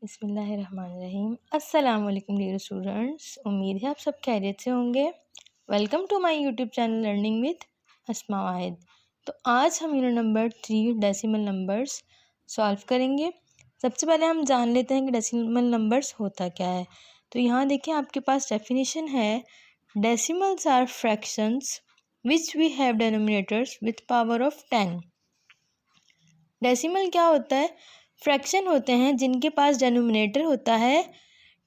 बिस्मिल्लाहिर्रहमानिर्रहीम। अस्सलाम वालेकुम डियर स्टूडेंट्स, उम्मीद है आप सब खैरियत से होंगे। Welcome to my YouTube channel learning with Asma Wahid. तो आज हम unit number 3 decimal numbers solve करेंगे। सबसे पहले हम जान लेते हैं कि डेसिमल नंबर्स होता क्या है। तो यहाँ देखिए आपके पास डेफिनेशन है, decimals are fractions which we have denominators with power of 10। Decimal क्या होता है? फ्रैक्शन होते हैं जिनके पास डेनोमिनेटर होता है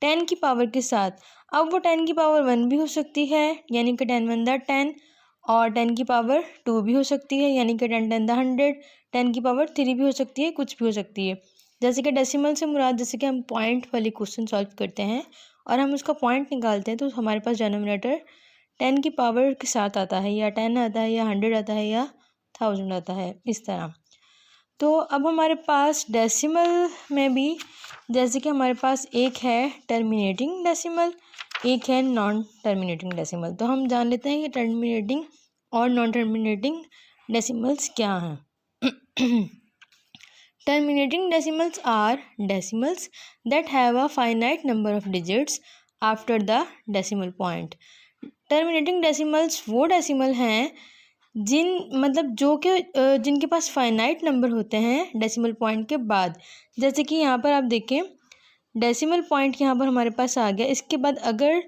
10 की पावर के साथ। अब वो 10 की पावर 1 भी हो सकती है, यानी कि 10 1 10, और 10 की पावर 2 भी हो सकती है, यानी कि 10 10 100, 10 की पावर 3 भी हो सकती है, कुछ भी हो सकती है। जैसे कि डेसिमल से मुराद, जैसे कि हम पॉइंट वाली क्वेश्चन सॉल्व करते हैं और हम उसका पॉइंट निकालते हैं, तो हमारे पास डेनोमिनेटर 10 की पावर के साथ आता है, या 10 आता है, या 100 आता है, या 1000 आता है, इस तरह। तो अब हमारे पास डेसिमल में भी, जैसे कि हमारे पास एक है टर्मिनेटिंग डेसिमल, एक है नॉन टर्मिनेटिंग डेसिमल। तो हम जान लेते हैं कि टर्मिनेटिंग और नॉन टर्मिनेटिंग डेसिमल्स क्या हैं। Terminating decimals are decimals that have a finite number of digits after the decimal point. Terminating decimals वो डेसिमल हैं जिनके पास फाइनाइट नंबर होते हैं डेसिमल पॉइंट के बाद। जैसे कि यहाँ पर आप देखें, डेसिमल पॉइंट यहाँ पर हमारे पास आ गया। इसके बाद अगर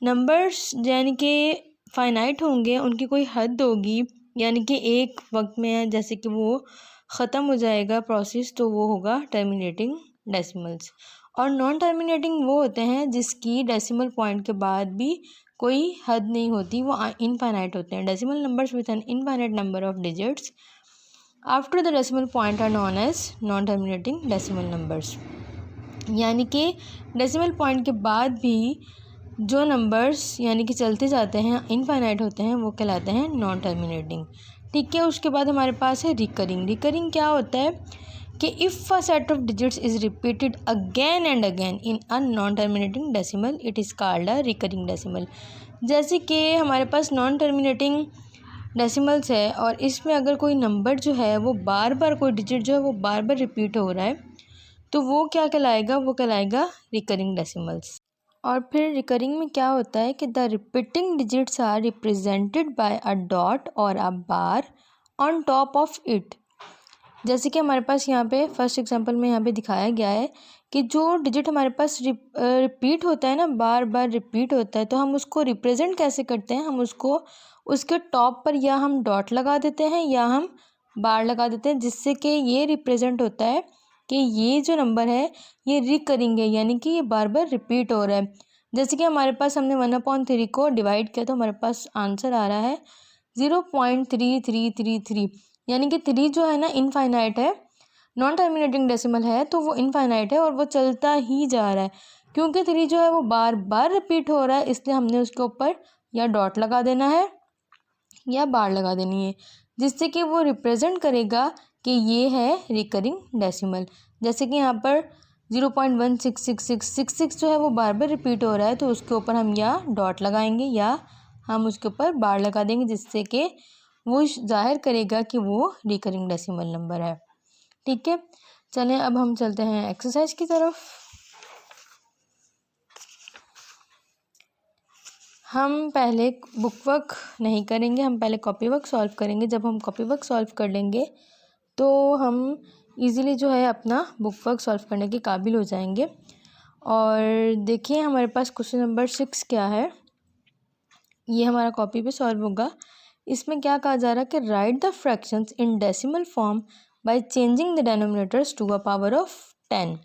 नंबर्स यानी कि फाइनाइट होंगे, उनकी कोई हद होगी, यानी कि एक वक्त में जैसे कि वो ख़त्म हो जाएगा प्रोसेस, तो वो होगा टर्मिनेटिंग डेसिमल्स। और नॉन टर्मिनेटिंग वो होते हैं जिसकी डेसिमल पॉइंट के बाद भी कोई हद नहीं होती, वो इनफाइनाइट होते हैं। Decimal numbers with an infinite number of digits after the decimal point are known as non terminating decimal numbers. यानी कि डेसिमल पॉइंट के बाद भी जो नंबर्स यानी कि चलते जाते हैं, इनफाइनाइट होते हैं, वो कहलाते हैं नॉन टर्मिनेटिंग। ठीक है। उसके बाद हमारे पास है रिकरिंग। रिकरिंग क्या होता है कि if a set of digits is repeated again and again in a non terminating decimal, it is called a recurring decimal. जैसे कि हमारे पास नॉन टर्मिनेटिंग डेसिमल्स है और इसमें अगर कोई नंबर जो है वो बार बार, कोई डिजिट जो है वो बार बार रिपीट हो रहा है, तो वो क्या कहलाएगा? वो कहलाएगा रिकरिंग डेसिमल्स। और फिर रिकरिंग में क्या होता है कि the repeating digits are represented by a dot और a bar on top of it. जैसे कि हमारे पास यहाँ पे फर्स्ट एग्जांपल में यहाँ पे दिखाया गया है कि जो डिजिट हमारे पास रिपीट होता है ना, बार बार रिपीट होता है, तो हम उसको रिप्रेजेंट कैसे करते हैं? हम उसको उसके टॉप पर या हम डॉट लगा देते हैं या हम बार लगा देते हैं, जिससे कि ये रिप्रेजेंट होता है कि ये जो नंबर है ये रिकरिंग है, यानी कि ये बार बार रिपीट हो रहा है। जैसे कि हमारे पास हमने 1/3 को डिवाइड किया तो हमारे पास आंसर आ रहा है 0.3333, यानी कि 3 जो है ना इनफाइनाइट है, नॉन टर्मिनेटिंग डेसिमल है, तो वो इनफाइनाइट है और वो चलता ही जा रहा है। क्योंकि 3 जो है वो बार बार रिपीट हो रहा है, इसलिए हमने उसके ऊपर या डॉट लगा देना है या बार लगा देनी है, जिससे कि वो रिप्रेजेंट करेगा कि ये है रिकरिंग डेसिमल। जैसे कि यहाँ पर 0.16666 जो है वो बार बार रिपीट हो रहा है, तो उसके ऊपर हम या डॉट लगाएंगे या हम उसके ऊपर बार लगा देंगे, जिससे कि वो जाहिर करेगा कि वो रिकरिंग डेसिमल नंबर है। ठीक है। चलें अब हम चलते हैं एक्सरसाइज की तरफ। हम पहले बुक वर्क नहीं करेंगे, हम पहले कॉपी वर्क सॉल्व करेंगे। जब हम कॉपी वर्क सॉल्व कर लेंगे तो हम इजीली जो है अपना बुक वर्क सॉल्व करने के काबिल हो जाएंगे। और देखिए हमारे पास क्वेश्चन नंबर 6 क्या है, ये हमारा कॉपी पे सॉल्व होगा। इसमें क्या कहा जा रहा है कि write the fractions in decimal form by changing the denominators to a power of 10।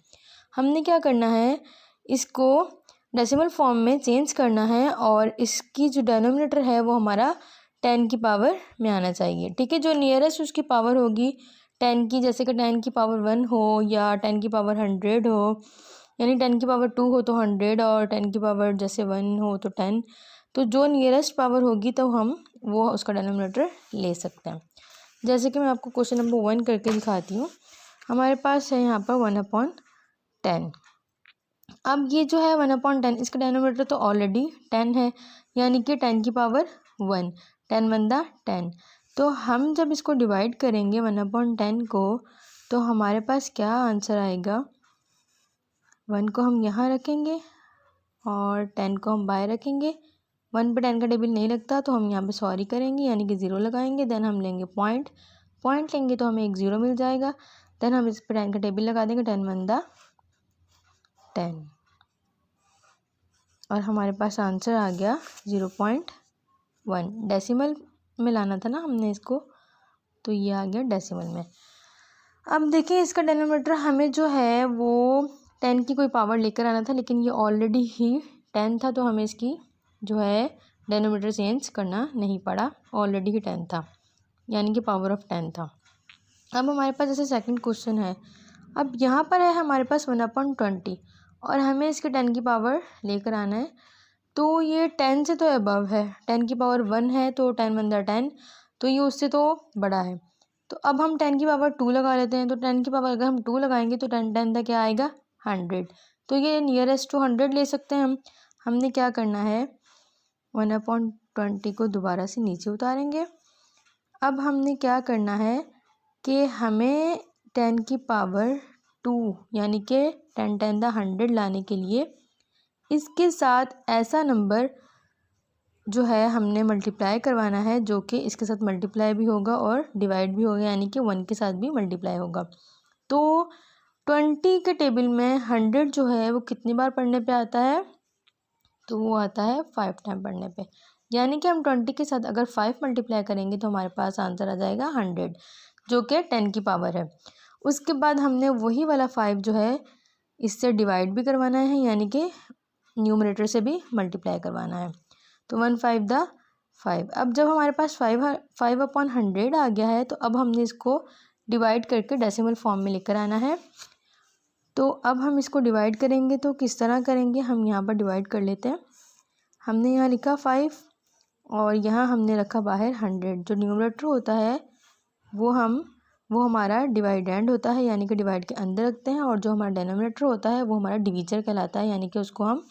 हमने क्या करना है, इसको डेसिमल फॉर्म में चेंज करना है और इसकी जो डेनोमिनेटर है वो हमारा 10 की पावर में आना चाहिए। ठीक है। जो नियरेस्ट उसकी पावर होगी 10 की, जैसे कि 10 की पावर 1 हो या 10 की पावर 100 हो, यानी 10 की पावर 2 हो तो 100 और 10 की पावर जैसे 1 हो तो 10। तो जो नियरेस्ट पावर होगी तो हम वो उसका डेनोमिनेटर ले सकते हैं। जैसे कि मैं आपको क्वेश्चन नंबर 1 करके दिखाती हूँ। हमारे पास है यहाँ पर 1/10। अब ये जो है 1/10, इसका डेनोमिनेटर तो ऑलरेडी 10 है, यानी कि 10 की पावर 1, 10 1 10। तो हम जब इसको डिवाइड करेंगे 1/10 को, तो हमारे पास क्या आंसर आएगा 1 को हम यहाँ रखेंगे और 10 को हम बाहर रखेंगे। 1 पे 10 का टेबल नहीं लगता तो हम यहाँ पे सॉरी करेंगे यानी कि 0 लगाएंगे। देन हम लेंगे पॉइंट लेंगे तो हमें एक 0 मिल जाएगा। देन हम इस पे 10 का टेबल लगा देंगे, 10 1 10 और हमारे पास आंसर आ गया 0.1। डेसिमल में लाना था ना हमने इसको, तो ये आ गया डेसिमल में। अब देखिए इसका डिनोमिनेटर हमें जो है वो 10 की कोई पावर लेकर आना था, लेकिन ये ऑलरेडी ही 10 था तो हमें इसकी जो है डिनोमिनेटर चेंज करना नहीं पड़ा, ऑलरेडी ही 10 था यानी कि पावर ऑफ 10 था। अब हमारे पास जैसे सेकंड क्वेश्चन है, अब यहाँ पर है हमारे पास 1/20 और हमें इसके 10 की पावर लेकर आना है। तो ये 10 से तो अबव है, 10 की पावर 1 है तो 10 1 10, तो ये उससे तो बड़ा है। तो अब हम 10 की पावर 2 लगा लेते हैं। तो 10 की पावर अगर हम 2 लगाएंगे तो 10 10 क्या आएगा 100। तो ये नियरेस्ट टू 100 ले सकते हैं हम। हमने क्या करना है 1/20 को दोबारा से नीचे उतारेंगे। अब हमने क्या करना है कि हमें 10 की पावर 2 यानी कि 10 10 100 लाने के लिए इसके साथ ऐसा नंबर जो है हमने मल्टीप्लाई करवाना है जो कि इसके साथ मल्टीप्लाई भी होगा और डिवाइड भी होगा, यानी कि 1 के साथ भी मल्टीप्लाई होगा। तो 20 के टेबल में 100 जो है वो कितनी बार पढ़ने पे आता है, तो वो आता है 5 टाइम पढ़ने पे। यानी कि हम 20 के साथ अगर 5 मल्टीप्लाई करेंगे तो हमारे पास आंसर आ जाएगा 100 जो कि 10 की पावर है। उसके बाद हमने वही वाला 5 जो है इससे डिवाइड भी करवाना है, यानी कि न्यूमरेटर से भी मल्टीप्लाई करवाना है। तो 1 5 5। अब जब हमारे पास 5/100 आ गया है तो अब हमने इसको डिवाइड करके डेसिमल फॉर्म में लेकर आना है। तो अब हम इसको डिवाइड करेंगे तो किस तरह करेंगे, हम यहाँ पर डिवाइड कर लेते हैं। हमने यहाँ लिखा 5 और यहाँ हमने रखा बाहर 100। जो न्यूमरेटर होता है वो हमारा डिवाइडेंड होता है, यानी कि डिवाइड के अंदर रखते हैं, और जो हमारा डिनोमिनेटर होता है वो हमारा डिवीजर कहलाता है, यानी कि उसको हम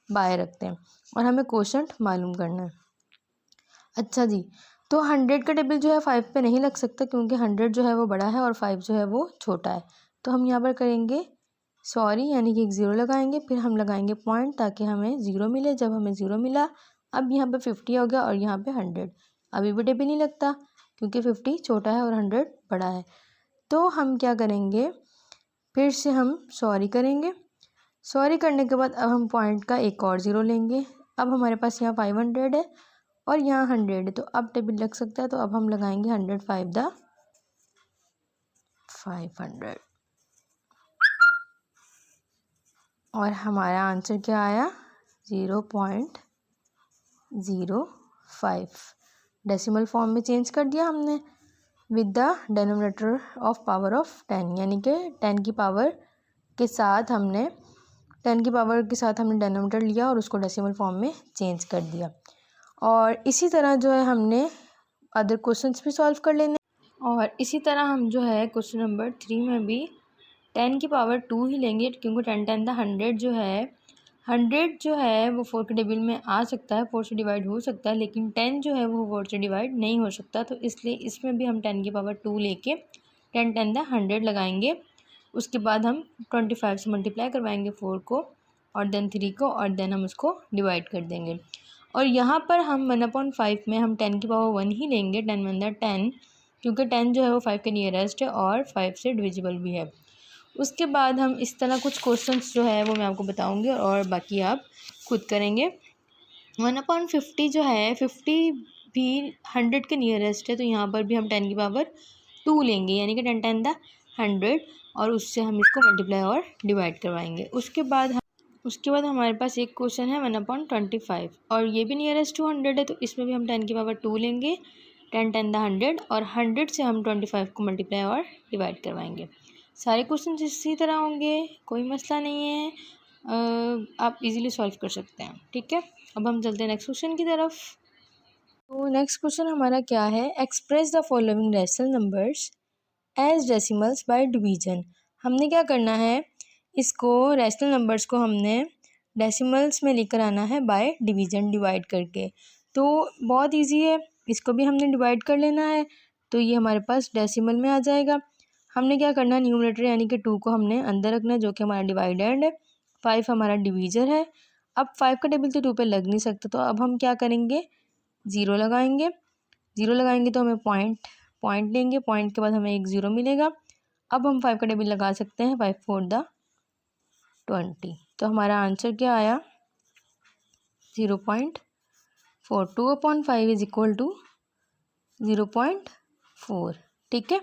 बाहर रखते हैं। और हमें कोशेंट मालूम करना है। अच्छा जी, तो 100 का टेबल जो है 5 पे नहीं लग सकता क्योंकि 100 जो है वो बड़ा है और 5 जो है वो छोटा है। तो हम यहाँ पर करेंगे सॉरी, यानी कि एक 0 लगाएंगे, फिर हम लगाएंगे पॉइंट ताकि हमें 0 मिले। जब हमें 0 मिला अब यहाँ पे 50 हो गया और यहाँ पे 100। अभी भी टेबल नहीं लगता क्योंकि 50 छोटा है और 100 बड़ा है। तो हम क्या करेंगे, फिर से हम सॉरी करेंगे। सॉरी करने के बाद अब हम पॉइंट का एक और 0 लेंगे। अब हमारे पास यहाँ 500 है और यहाँ 100 है, तो अब टेबल लग सकता है। तो अब हम लगाएंगे 100 5 500 और हमारा आंसर क्या आया 0.05। डेसिमल फॉर्म में चेंज कर दिया हमने with the denominator of power of 10, यानी कि 10 की पावर के साथ हमने डिनोमिनेटर लिया और उसको डेसिमल फॉर्म में चेंज कर दिया। और इसी तरह जो है हमने अदर क्वेश्चंस भी सॉल्व कर लेने, और इसी तरह हम जो है क्वेश्चन नंबर 3 में भी 10 की पावर 2 ही लेंगे क्योंकि 10 10 100 जो है 100 जो है वो 4 के टेबल में आ सकता है, 4 से डिवाइड हो सकता है, लेकिन 10 जो है वो 4 से डिवाइड नहीं हो सकता। तो इसलिए इसमें भी हम 10 की पावर 2 लेके 10 10 100 लगाएंगे। उसके बाद हम 25 से मल्टीप्लाई करवाएंगे 4 को और देन 3 को, और देन हम उसको डिवाइड कर देंगे। और यहाँ पर हम 1/5 में हम 10 की पावर 1 ही लेंगे, 10 1 10, क्योंकि 10 जो है वो 5 के नियरेस्ट है और 5 से डिविजिबल भी है। उसके बाद हम इस तरह कुछ क्वेश्चंस जो है वो मैं आपको बताऊंगी और बाकी आप खुद करेंगे। 1/50 जो है 50 भी 100 के नियरेस्ट है, तो यहाँ पर भी हम 10 की पावर 2 लेंगे, यानी कि 10 10 100, और उससे हम इसको मल्टीप्लाई और डिवाइड करवाएंगे। उसके बाद हमारे पास एक क्वेश्चन है 1/25 और ये भी नियरेस्ट टू 100 है, तो इसमें भी हम 10 की पावर 2 लेंगे, 10 10 100, और 100 से हम 25 को मल्टीप्लाई और डिवाइड करवाएंगे। सारे क्वेश्चन इसी तरह होंगे, कोई मसला नहीं है, आप इजीली सॉल्व कर सकते हैं। ठीक है, अब हम चलते हैं नेक्स्ट क्वेश्चन की तरफ। तो नेक्स्ट क्वेश्चन हमारा क्या है, express the following rational numbers as decimals by division. हमने क्या करना है, इसको रैशनल नंबर्स को हमने डेसिमल्स में लेकर आना है बाय डिवीजन, डिवाइड करके। तो बहुत इजी है, इसको भी हमने डिवाइड कर लेना है, तो ये हमारे पास डेसिमल में आ जाएगा। हमने क्या करना है, न्यूमरेटर यानी कि 2 को हमने अंदर रखना है जो कि हमारा डिवाइडेंड है, 5 हमारा डिवीज़र है। अब 5 का टेबल तो 2 पे लग नहीं सकता, तो अब हम क्या करेंगे, 0 लगाएंगे। 0 लगाएंगे तो हमें पॉइंट लेंगे, पॉइंट के बाद हमें एक 0 मिलेगा। अब हम 5 का टेबल लगा सकते हैं, 5 4 द 20। तो हमारा आंसर क्या आया, 0.4। 2/5 इज इक्वल टू 0.4। ठीक है,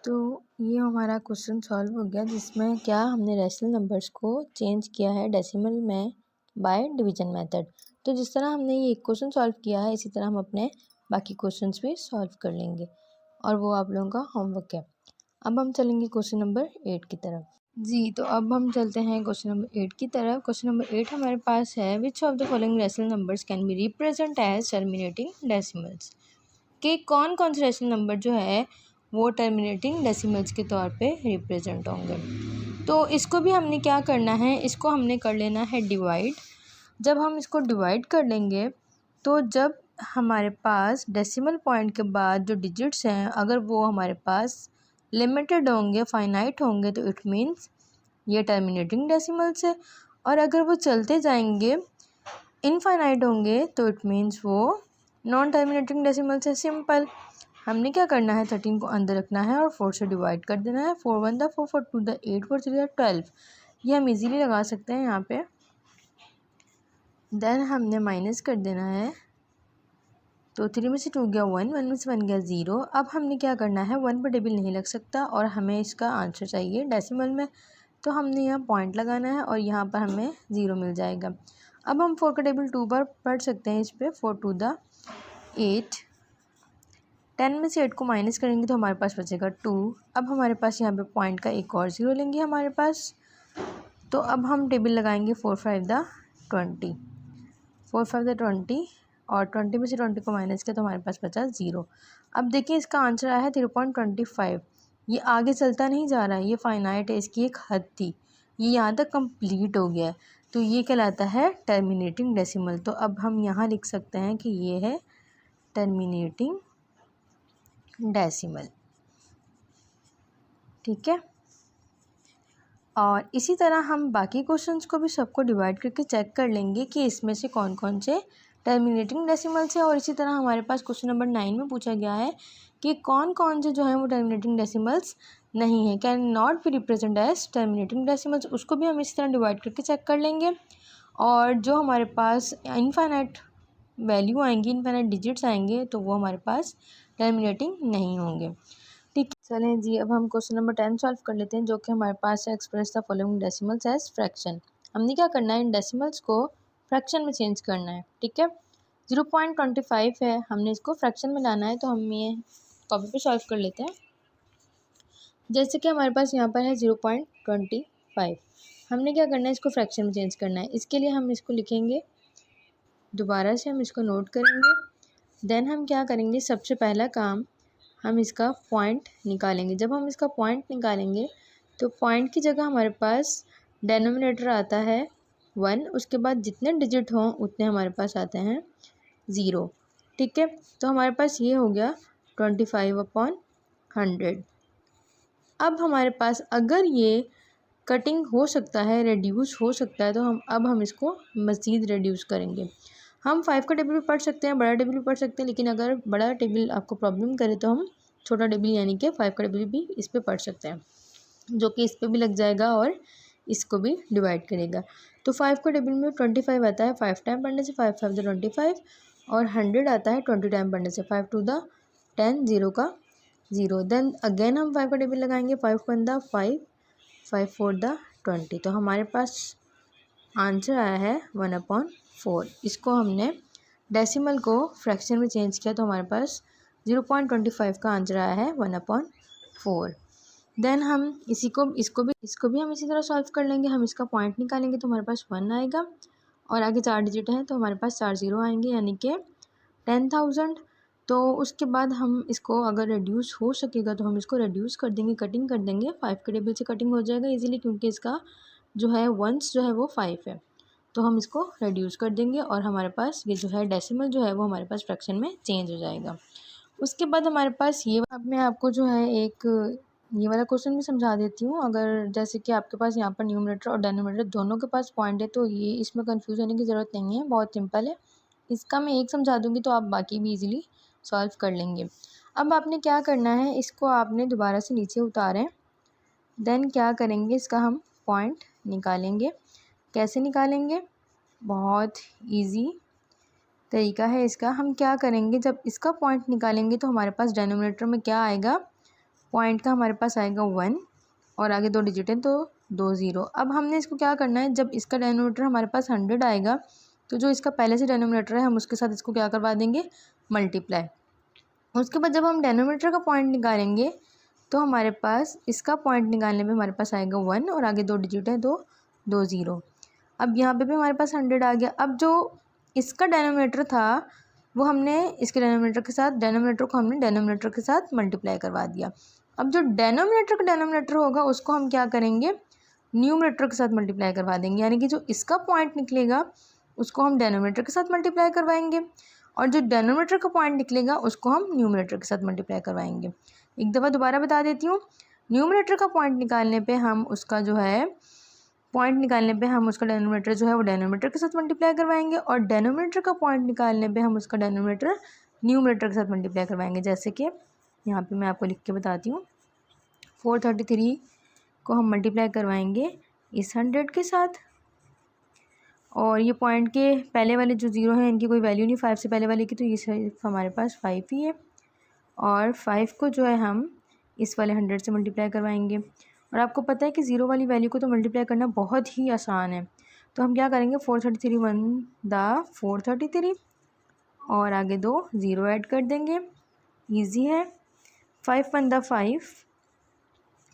तो ये हमारा क्वेश्चन सॉल्व हो गया, जिसमें क्या हमने रैशनल नंबर्स को चेंज किया है डेसिमल में बाय डिवीजन मेथड। तो जिस तरह हमने ये क्वेश्चन सॉल्व किया है, इसी तरह हम अपने बाकी क्वेश्चंस भी सॉल्व कर लेंगे, और वो आप लोगों का होमवर्क है। अब हम चलेंगे क्वेश्चन नंबर 8 की तरफ। जी, तो अब हम चलते हैं क्वेश्चन नंबर 8 की तरफ। क्वेश्चन नंबर 8 हमारे पास है, which of the following rational numbers can be represent as terminating decimals. कि कौन कौन से रैशनल नंबर जो है वो टर्मिनेटिंग डेसिमल्स के तौर पे रिप्रेजेंट होंगे। तो इसको भी हमने क्या करना है, इसको हमने कर लेना है डिवाइड। जब हम इसको डिवाइड कर लेंगे, तो जब हमारे पास डेसिमल पॉइंट के बाद जो डिजिट्स हैं, अगर वो हमारे पास लिमिटेड होंगे, फाइनाइट होंगे, तो इट मीन्स ये टर्मिनेटिंग डेसिमल्स है। और अगर वो चलते जाएंगे, इनफाइनाइट होंगे, तो इट मीन्स वो नॉन टर्मिनेटिंग डेसिमल्स है। सिंपल, हमने क्या करना है, 13 को अंदर रखना है और 4 से डिवाइड कर देना है। 4 1 द 4, 4 2 द 8, 4 3 द 12। ये हम इजीली लगा सकते हैं यहाँ पे। देन हमने माइनस कर देना है, तो 3 में से 2 गया 1, 1 में से 1 गया 0। अब हमने क्या करना है, 1 पर टेबल नहीं लग सकता और हमें इसका आंसर चाहिए डेसिमल में, तो हमने यहाँ पॉइंट लगाना है और यहाँ पर हमें 0 मिल जाएगा। अब हम 4 का टेबल 2 पर पढ़ सकते हैं, इस पर 4 2 द 8। 10 में से 8 को माइनस करेंगे तो हमारे पास बचेगा 2। अब हमारे पास यहाँ पे पॉइंट का एक और 0 लेंगे हमारे पास, तो अब हम टेबल लगाएंगे 4 5 द 20, 4 5 द 20, और 20 में से 20 को माइनस किया तो हमारे पास बचा 0। अब देखिए इसका आंसर आया है 0.25। ये आगे चलता नहीं जा रहा है, ये फाइनाइट है, इसकी एक हद थी, ये यहाँ तक कंप्लीट हो गया है, तो ये कहलाता है टर्मिनेटिंग डेसिमल। तो अब हम यहाँ लिख सकते हैं कि ये है टर्मिनेटिंग डेसिमल। ठीक है, और इसी तरह हम बाकी क्वेश्चंस को भी सबको डिवाइड करके चेक कर लेंगे कि इसमें से कौन कौन से टर्मिनेटिंग डेसिमल्स है। और इसी तरह हमारे पास क्वेश्चन नंबर 9 में पूछा गया है कि कौन कौन से जो है वो टर्मिनेटिंग डेसिमल्स नहीं है, can not be represent as terminating decimals. उसको भी हम इसी तरह डिवाइड करके चेक कर लेंगे, और जो हमारे पास इनफाइनाइट वैल्यू आएंगी, इनफाइनाइट डिजिट्स आएंगे, तो वो हमारे पास टर्मिनेटिंग नहीं होंगे। ठीक है, चलें जी, अब हम क्वेश्चन नंबर 10 सॉल्व कर लेते हैं, जो कि हमारे पास है, express the following decimals as fraction. हमने क्या करना है, इन डेसिमल्स को फ्रैक्शन में चेंज करना है। ठीक है, 0.25 है, हमने इसको फ्रैक्शन में लाना है, तो हम ये कॉपी पे सॉल्व कर लेते हैं। जैसे कि हमारे पास यहाँ पर है 0.25, हमने क्या करना है, इसको फ्रैक्शन में चेंज करना है। इसके लिए हम इसको लिखेंगे, दोबारा से हम इसको नोट करेंगे। देन हम क्या करेंगे, सबसे पहला काम हम इसका पॉइंट निकालेंगे। जब हम इसका पॉइंट निकालेंगे, तो पॉइंट की जगह हमारे पास डेनोमिनेटर आता है 1, उसके बाद जितने डिजिट हों उतने हमारे पास आते हैं 0। ठीक है, तो हमारे पास ये हो गया 25/100। अब हमारे पास अगर ये कटिंग हो सकता है, रेड्यूस हो सकता है, तो हम इसको मज़ीद रेड्यूस करेंगे। हम 5 का टेबल भी पढ़ सकते हैं, बड़ा टेबल भी पढ़ सकते हैं, लेकिन अगर बड़ा टेबल आपको प्रॉब्लम करे तो हम छोटा टेबल यानी कि 5 का टेबल भी इस पर पढ़ सकते हैं, जो कि इस पर भी लग जाएगा और इसको भी डिवाइड करेगा। तो 5 का टेबल में 25 आता है 5 टाइम पढ़ने से, 5 5 द 25, और 100 आता है 20 टाइम पढ़ने से, 5 2 द 10, 0 का 0। देन अगेन हम 5 का टेबल लगाएंगे, 5 1 द 5, 5 4 द 20। तो हमारे पास आंसर आया है 1/4। इसको हमने डेसिमल को फ्रैक्शन में चेंज किया, तो हमारे पास 0.25 का आंसर आया है 1/4। देन हम इसको भी हम इसी तरह सॉल्व कर लेंगे। हम इसका पॉइंट निकालेंगे तो हमारे पास 1 आएगा, और आगे 4 डिजिट हैं तो हमारे पास 4 0 आएंगे, यानी कि 10,000। तो उसके बाद हम इसको अगर रिड्यूस हो सकेगा तो हम इसको रिड्यूस कर देंगे, कटिंग कर देंगे। 5 के टेबल से कटिंग हो जाएगा इजीली, क्योंकि इसका जो है वंस जो है वो 5 है, तो हम इसको रिड्यूस कर देंगे और हमारे पास ये जो है डेसिमल जो है वो हमारे पास फ्रैक्शन में चेंज हो जाएगा। उसके बाद हमारे पास ये, अब मैं आपको जो है एक ये वाला क्वेश्चन भी समझा देती हूँ। अगर जैसे कि आपके पास यहाँ पर न्यूमरेटर और डिनोमिनेटर दोनों के पास पॉइंट है तो ये इसमें कंफ्यूज होने की ज़रूरत नहीं है, बहुत सिंपल है। इसका मैं एक समझा दूँगी तो आप बाकी भी इजीली सॉल्व कर लेंगे। अब आपने क्या करना है, इसको आपने दोबारा से नीचे उतारें, देन क्या करेंगे, इसका हम पॉइंट निकालेंगे। कैसे निकालेंगे, बहुत ईजी तरीका है इसका। हम क्या करेंगे, जब इसका पॉइंट निकालेंगे तो हमारे पास डिनोमिनेटर में क्या आएगा, पॉइंट का हमारे पास आएगा 1 और आगे 2 डिजिट है तो 2 ज़ीरो। अब हमने इसको क्या करना है, जब इसका डिनोमिनेटर हमारे पास 100 आएगा तो जो इसका पहले से डिनोमिनेटर है हम उसके साथ इसको क्या करवा देंगे, मल्टीप्लाई। उसके बाद जब हम डिनोमिनेटर का पॉइंट निकालेंगे तो हमारे पास इसका पॉइंट निकालने में हमारे पास आएगा 1 और आगे 2 डिजिट है तो 2 ज़ीरो। अब यहाँ पे भी हमारे पास 100 आ गया। अब जो इसका डिनोमिनेटर था वो हमने इसके डिनोमिनेटर को हमने डिनोमिनेटर के साथ मल्टीप्लाई करवा दिया। अब जो डिनोमिनेटर का डिनोमिनेटर होगा उसको हम क्या करेंगे, न्यूमरेटर के साथ मल्टीप्लाई करवा देंगे। यानी कि जो इसका पॉइंट निकलेगा उसको हम डिनोमिनेटर के साथ मल्टीप्लाई करवाएंगे और जो डिनोमिनेटर का पॉइंट निकलेगा उसको हम न्यूमरेटर के साथ मल्टीप्लाई करवाएंगे। एक दफ़ा दोबारा बता देती हूँ, न्यूमरेटर का पॉइंट निकालने पे हम उसका जो है डिनोमिनेटर जो है वो डिनोमिनेटर के साथ मल्टीप्लाई करवाएंगे और डिनोमिनेटर का पॉइंट निकालने पे हम उसका डिनोमिनेटर न्यूमरेटर के साथ मल्टीप्लाई करवाएंगे। जैसे कि यहाँ पे मैं आपको लिख के बताती हूँ, 433 को हम मल्टीप्लाई करवाएंगे इस 100 के साथ और ये पॉइंट के पहले वाले जो ज़ीरो हैं इनकी कोई वैल्यू नहीं 5 से पहले वाले की, तो ये सिर्फ हमारे पास 5 ही है और 5 को जो है हम इस वाले 100 से मल्टीप्लाई करवाएंगे। और आपको पता है कि ज़ीरो वाली वैल्यू को तो मल्टीप्लाई करना बहुत ही आसान है, तो हम क्या करेंगे, 433 1 दा 433 और आगे 2 ज़ीरो ऐड कर देंगे, ईजी है। 5 1 दा 5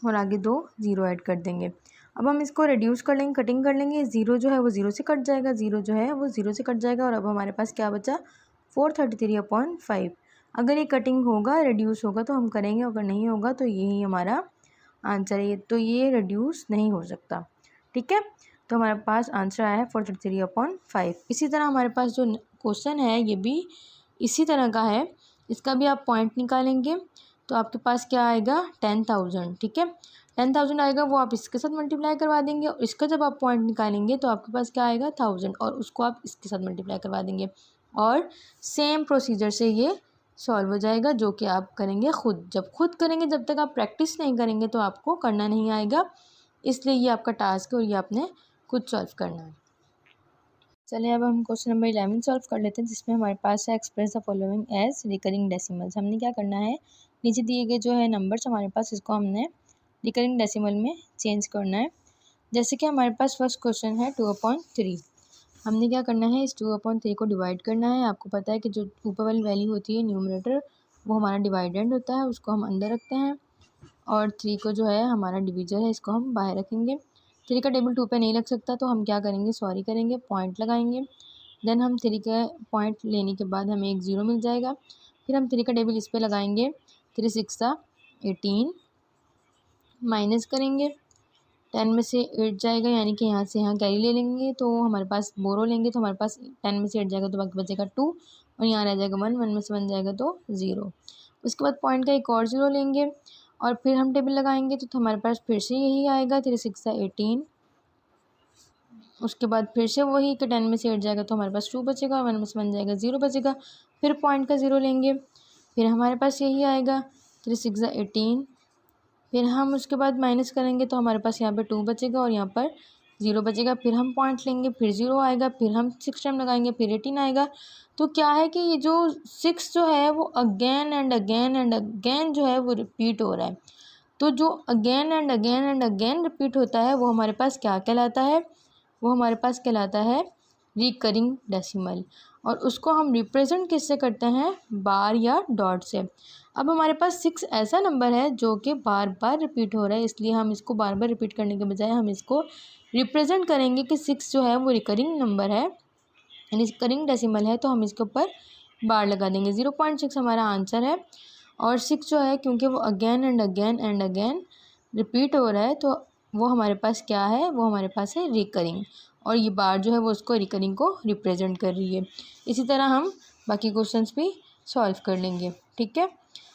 और आगे 2 ज़ीरो ऐड कर देंगे। अब हम इसको रिड्यूस कर लेंगे, कटिंग कर लेंगे, ज़ीरो जो है वो ज़ीरो से कट जाएगा, ज़ीरो जो है वो ज़ीरो से कट जाएगा और अब हमारे पास क्या बचा, 433/5। अगर ये कटिंग होगा, रिड्यूस होगा तो हम करेंगे, अगर नहीं होगा तो यही हमारा आंसर है। तो ये रिड्यूस नहीं हो सकता, ठीक है। तो हमारे पास आंसर आया है 433/5। इसी तरह हमारे पास जो क्वेश्चन है ये भी इसी तरह का है, इसका भी आप पॉइंट निकालेंगे तो आपके पास क्या आएगा, 10,000, ठीक है। 10,000 आएगा, वो आप इसके साथ मल्टीप्लाई करवा देंगे और इसका जब आप पॉइंट निकालेंगे तो आपके पास क्या आएगा, 1000 और उसको आप इसके साथ मल्टीप्लाई करवा देंगे और सेम प्रोसीजर से ये सॉल्व हो जाएगा, जो कि आप करेंगे खुद। जब खुद करेंगे, जब तक आप प्रैक्टिस नहीं करेंगे तो आपको करना नहीं आएगा, इसलिए ये आपका टास्क है और ये आपने खुद सॉल्व करना है। चलिए अब हम क्वेश्चन नंबर 11 सॉल्व कर लेते हैं, जिसमें हमारे पास है express the following as recurring decimals. हमने क्या करना है, नीचे दिए गए जो है नंबर्स हमारे पास, इसको हमने रिकरिंग डेसिमल में चेंज करना है। जैसे कि हमारे पास फर्स्ट क्वेश्चन है 2/3। हमने क्या करना है, इस 2/3 को डिवाइड करना है। आपको पता है कि जो ऊपर वाली वैल्यू होती है न्यूमरेटर, वो हमारा डिवाइडेंड होता है, उसको हम अंदर रखते हैं और 3 को जो है हमारा डिविजर है, इसको हम बाहर रखेंगे। 3 का टेबल 2 पे नहीं लग सकता तो हम क्या करेंगे, सॉरी करेंगे, पॉइंट लगाएंगे। देन हम 3 का पॉइंट लेने के बाद हमें एक ज़ीरो मिल जाएगा। फिर हम 3 का टेबल इस पे लगाएंगे, 3 6 18 माइनस करेंगे, 10 में से 8 जाएगा, यानी कि यहाँ से यहाँ कैरी ले लेंगे तो हमारे पास बोरो लेंगे तो हमारे पास 10 में से 8 जाएगा तो बाकी बचेगा 2 और यहाँ रह जाएगा 1, 1 में से 1 जाएगा तो 0। उसके बाद पॉइंट का एक और ज़ीरो लेंगे और फिर हम टेबल लगाएंगे तो हमारे पास फिर से यही आएगा, 3 6 18। उसके बाद फिर से वही कि 10 में से 8 जाएगा तो हमारे पास 2 बचेगा, 1 में से 1 जाएगा 0 बचेगा। फिर पॉइंट का ज़ीरो लेंगे, फिर हमारे पास यही आएगा, 3 6 18। फिर हम उसके बाद माइनस करेंगे तो हमारे पास यहाँ पे 2 बचेगा और यहाँ पर 0 बचेगा। फिर हम पॉइंट लेंगे, फिर 0 आएगा, फिर हम 6 टाइम लगाएंगे, फिर 18 आएगा। तो क्या है कि ये जो 6 जो है वो again and again and again जो है वो रिपीट हो रहा है। तो जो again and again and again repeat होता है वो हमारे पास क्या कहलाता है, वो हमारे पास कहलाता है रिकरिंग डेसिमल। और उसको हम रिप्रेजेंट किससे करते हैं, बार या डॉट से। अब हमारे पास 6 ऐसा नंबर है जो कि बार बार रिपीट हो रहा है, इसलिए हम इसको बार बार रिपीट करने के बजाय हम इसको रिप्रेजेंट करेंगे कि 6 जो है वो रिकरिंग नंबर है, यानी रिकरिंग डेसिमल है, तो हम इसके ऊपर बार लगा देंगे। 0.6 हमारा आंसर है और 6 जो है क्योंकि वो again and again and again repeat हो रहा है तो वो हमारे पास क्या है, वो हमारे पास है रिकरिंग, और ये बार जो है वो उसको रिकरिंग को रिप्रेजेंट कर रही है। इसी तरह हम बाकी क्वेश्चंस भी सॉल्व कर लेंगे, ठीक है।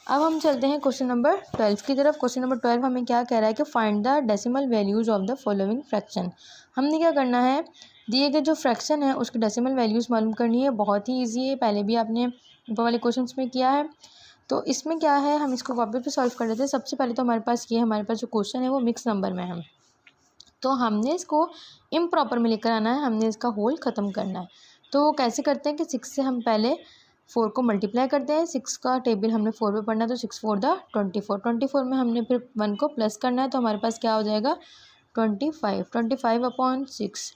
अब हम चलते हैं क्वेश्चन नंबर 12 की तरफ। क्वेश्चन नंबर 12 हमें क्या कह रहा है कि find the decimal values of the following fraction. हमने क्या करना है, दिए गए जो फ्रैक्शन है उसकी डेसिमल वैल्यूज़ मालूम करनी है। बहुत ही ईजी है, पहले भी आपने ऊपर वाले क्वेश्चन में किया है। तो इसमें क्या है, हम इसको कॉपी पे सॉल्व कर लेते हैं। सबसे पहले तो हमारे पास ये हमारे पास जो क्वेश्चन है वो मिक्स नंबर में है, तो हमने इसको इम्प्रॉपर में लेकर आना है, हमने इसका होल ख़त्म करना है। तो कैसे करते हैं कि 6 से हम पहले 4 को मल्टीप्लाई करते हैं। 6 का टेबल हमने 4 पे पढ़ना है, तो 6 4 द 24। 24 में हमने फिर 1 को प्लस करना है, तो हमारे पास क्या हो जाएगा 25। 25/6।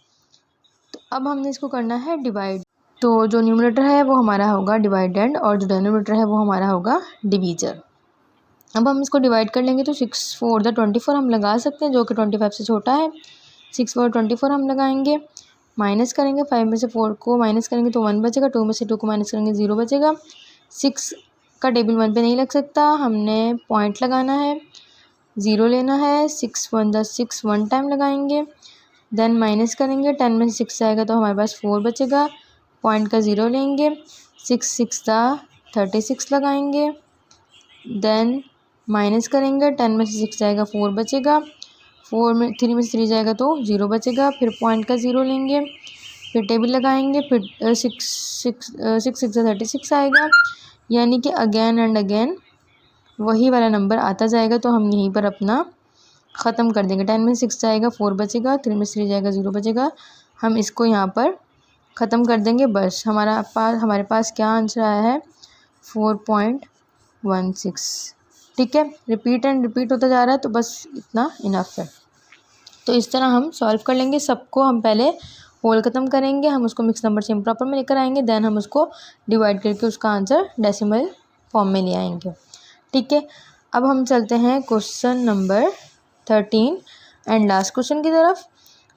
तो अब हमने इसको करना है डिवाइड। तो जो न्यूमरेटर है वो हमारा होगा डिवाइडेंड और जो डिनोमिनेटर है वो हमारा होगा डिवीज़र। अब हम इसको डिवाइड कर लेंगे, तो 6 4 द 24 हम लगा सकते हैं, जो कि 25 से छोटा है। 6 4 24 हम लगाएंगे, माइनस करेंगे 5 में से 4 को माइनस करेंगे तो 1 बचेगा, 2 में से 2 को माइनस करेंगे 0 बचेगा। 6 का टेबल 1 पे नहीं लग सकता, हमने पॉइंट लगाना है, 0 लेना है। 6 1 द 6 1 टाइम लगाएंगे, देन माइनस करेंगे, 10 में से 6 आएगा तो हमारे पास 4 बचेगा, पॉइंट का 0 लेंगे। 6 6 द 36 लगाएंगे, देन माइनस करेंगे, 10 में से 6 जाएगा 4 बचेगा, 3 में से 3 जाएगा तो 0 बचेगा, फिर पॉइंट का 0 लेंगे, फिर टेबल लगाएंगे, फिर 6 6 36 आएगा, यानी कि अगेन एंड अगेन वही वाला नंबर आता जाएगा। तो हम यहीं पर अपना ख़त्म कर देंगे। 10 में 6 जाएगा 4 बचेगा, 3 में से 3 जाएगा 0 बचेगा, हम इसको यहाँ पर ख़त्म कर देंगे। बस हमारे पास क्या आंसर आया है 4.16। ठीक है, रिपीट एंड रिपीट होता जा रहा है, तो बस इतना इनफ है। तो इस तरह हम सॉल्व कर लेंगे। सबको हम पहले होल ख़त्म करेंगे, हम उसको मिक्स नंबर से इम्प्रॉपर में लेकर आएंगे, देन हम उसको डिवाइड करके उसका आंसर डेसिमल फॉर्म में ले आएंगे। ठीक है, अब हम चलते हैं question number 13 and last question की तरफ,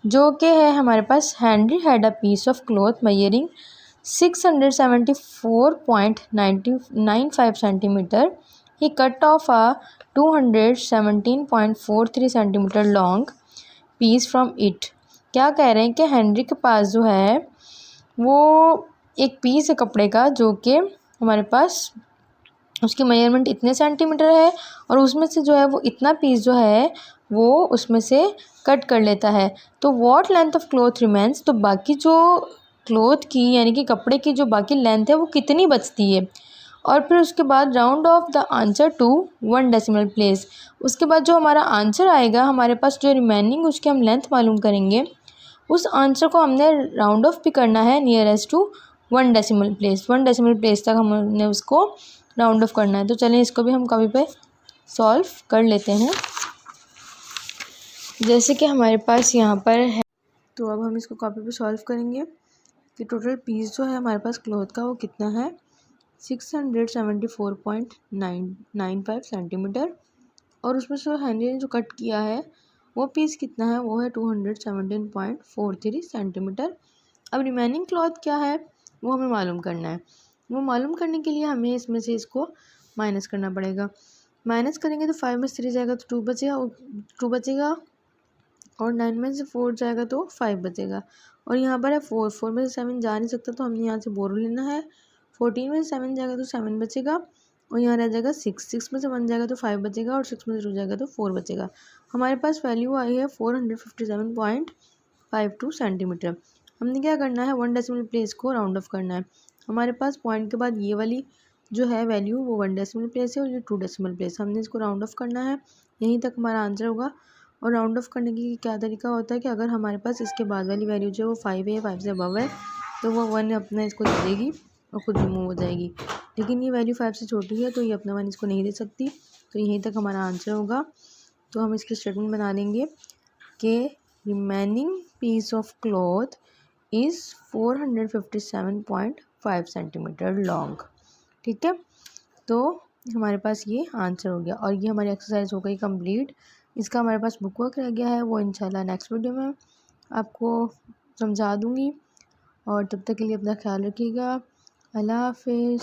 जो कि है हमारे पास Henry had a piece of cloth measuring 674.95 centimetre. He cut off a 217.43 centimetre long piece from it. क्या कह रहे हैं कि हेनरी के पास जो है वो एक पीस है कपड़े का, जो कि हमारे पास उसकी मेजरमेंट इतने सेंटीमीटर है और उसमें से जो है वो इतना पीस जो है वो उसमें से कट कर लेता है। तो what length of cloth remains, तो बाकी जो क्लॉथ की यानी कि कपड़े की जो बाकी लेंथ है वो कितनी बचती है। और फिर उसके बाद round off the answer to 1 decimal place. उसके बाद जो हमारा आंसर आएगा, हमारे पास जो रिमेनिंग उसकी हम लेंथ मालूम करेंगे, उस आंसर को हमने राउंड ऑफ भी करना है nearest to 1 decimal place. 1 decimal place तक हमने उसको राउंड ऑफ करना है। तो चलिए इसको भी हम कॉपी पे सॉल्व कर लेते हैं। जैसे कि हमारे पास यहाँ पर है, तो अब हम इसको कॉपी पे सॉल्व करेंगे कि टोटल पीस जो है हमारे पास क्लॉथ का वो कितना है 674.995 सेंटीमीटर, और उसमें से हेनरी ने जो कट किया है वो पीस कितना है, वो है 217.43 सेंटीमीटर। अब रिमेनिंग क्लॉथ क्या है वो हमें मालूम करना है। वो मालूम करने के लिए हमें इसमें से इसको माइनस करना पड़ेगा। माइनस करेंगे तो 5 में से 3 जाएगा तो 2 बचेगा, और 9 में से 4 जाएगा तो 5 बचेगा, और यहाँ पर है 4 में से 7 जा नहीं सकता तो हमने यहाँ से बोरो लेना है। 14 में से 7 जाएगा तो 7 बचेगा, और यहाँ रह जाएगा 6 में से 1 जाएगा तो 5 बचेगा, और 6 में से 2 जाएगा तो 4 बचेगा। हमारे पास वैल्यू आई है 457.52 सेंटीमीटर। हमने क्या करना है 1 डेसिमल प्लेस को राउंड ऑफ करना है। हमारे पास पॉइंट के बाद ये वाली जो है वैल्यू वो 1 डेसिमल प्लेस है और ये 2 डेसिमल प्लेस, हमने इसको राउंड ऑफ करना है, यहीं तक हमारा आंसर होगा। और राउंड ऑफ करने की क्या तरीका होता है कि अगर हमारे पास इसके बाद वाली वैल्यू जो है वो 5 है या 5 से अबव है तो वो 1 अपना इसको दे देगी और खुद रिमूव हो जाएगी। लेकिन ये वैल्यू 5 से छोटी है तो ये अपना 1 इसको नहीं दे सकती, तो यहीं तक हमारा आंसर होगा। तो हम इसकी स्टेटमेंट बना देंगे कि remaining piece of cloth is 457.5 centimetre long. ठीक है, तो हमारे पास ये आंसर हो गया और ये हमारी एक्सरसाइज हो गई कंप्लीट। इसका हमारे पास बुक वर्क रह गया है, वो इंशाल्लाह नेक्स्ट वीडियो में आपको समझा दूँगी। और तब तक के लिए अपना ख्याल रखिएगा। अल्लाह हाफिज़।